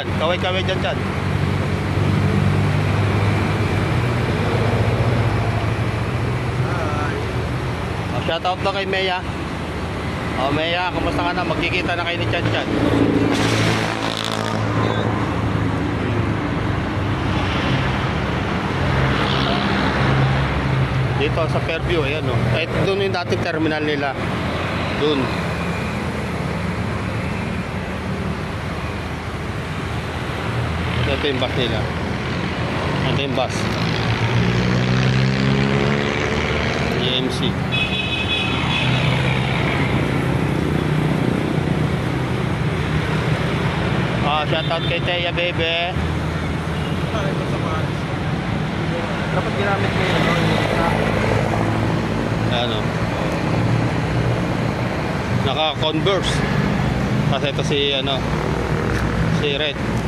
Chan. Kaway-kaway dyan, Chan. Shout out na kay Meya. Meya, kumusta ka na? Magkikita na kayo ni Chan Chan. Dito sa Fairview, ayan o. Kahit doon yung dating terminal nila. Doon. Ito yung bus nila. Ito yung bus. EMC. Shout out kay Teya, baby. Dapat ginamit ko yun. Ano? Naka-Converse. Kasi ito si ano, si Red.